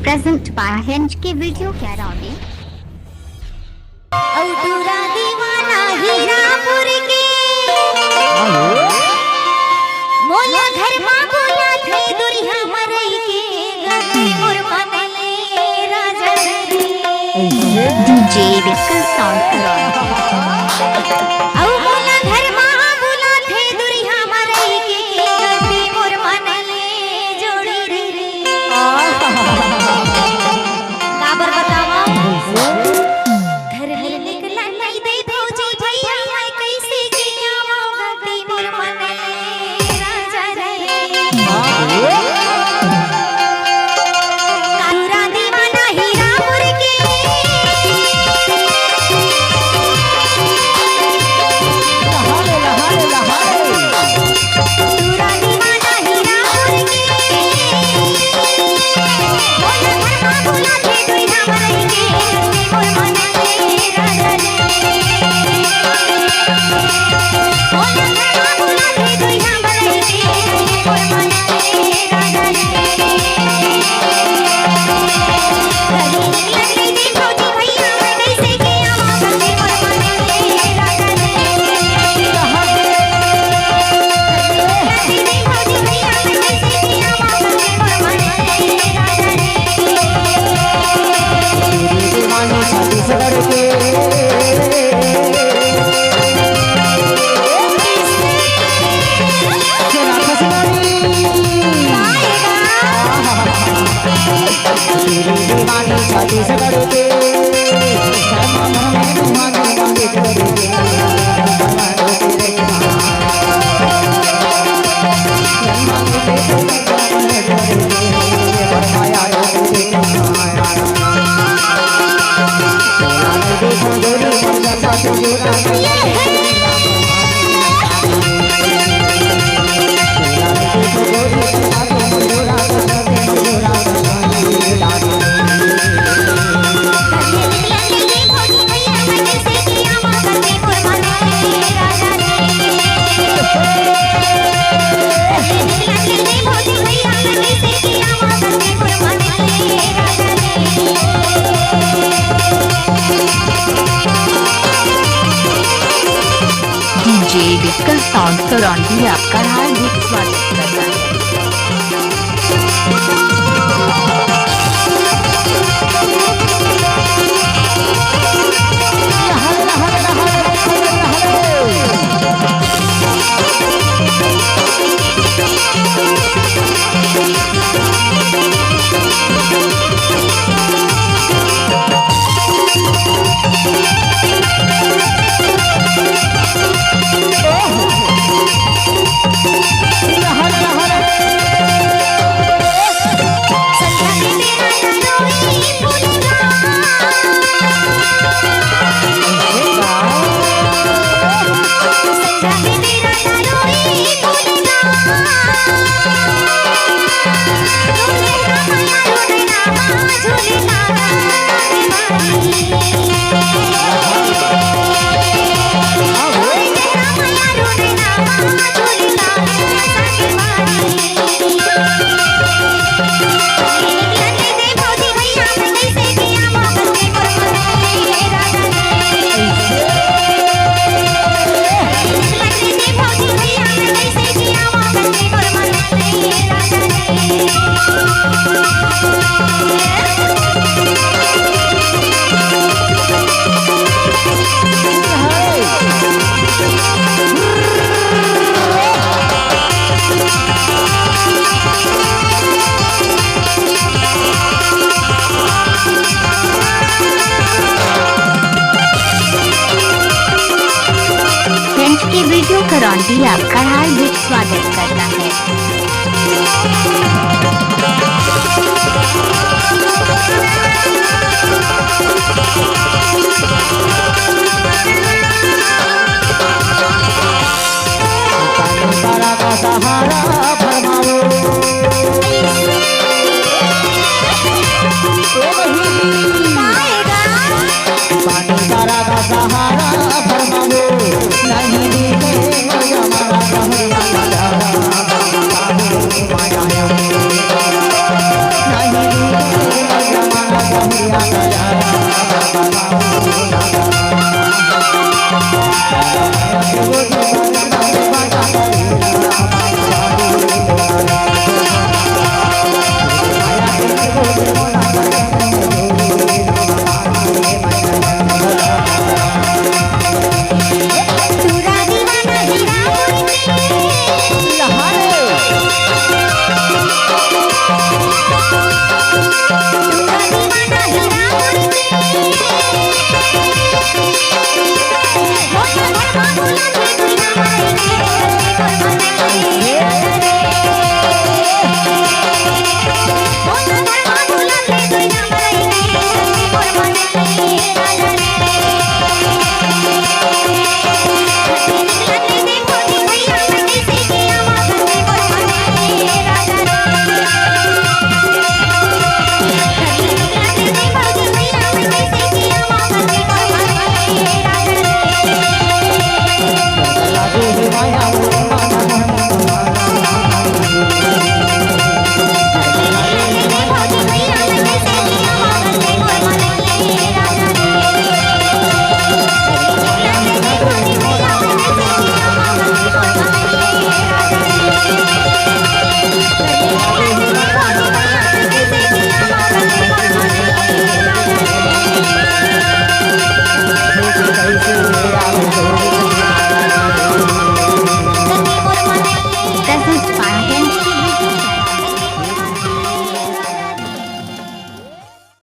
present by Hinge के video Caroli. औटुरा दीवाना हीरापुर के मोला घर मा बोला थे दुरिया मरई के गद्दी मोर मनले राजा रे DJ Vikal Sound Salon। औ मोला घर मा बोला थे दुरिया मरई के गद्दी मोर मनले जोड़ी रे काबर बतावा घर में निकला नहीं दे भौजी भैया मैं कैसे किया गद्दी मोर मनले राजा रे कालुरा दीवाना हीरापुर के कालुरा दीवाना हीरापुर के बोला घर मा बोला थे दुइहा मरई के गद्दी मोर मनले राजा रे बोला घर मा बोला थे दुइहा मरई के गद्दी मोर मनले राजा रे लगले दी भौजी भैया मैं कैसे किया गद्दी मोर मनले राजा रे लगले दी भौजी भैया मैं कैसे किया गद्दी मोर मनले राजा रे दीवानी छत्तीसगढ़ के चला खसवानी दीवानी छत्तीसगढ़ के DJ Vikal Sound Salon भी आपका हार्दिक स्वागत करता है। Hinge की वीडियो करौली आपका हार्दिक स्वागत करता है। तारा का सहारा फरमाओ पानी तारा का सहारा फरमाओ नहीं दिखे हमारा कहना माया तूरा दीवाना हीरा मोर के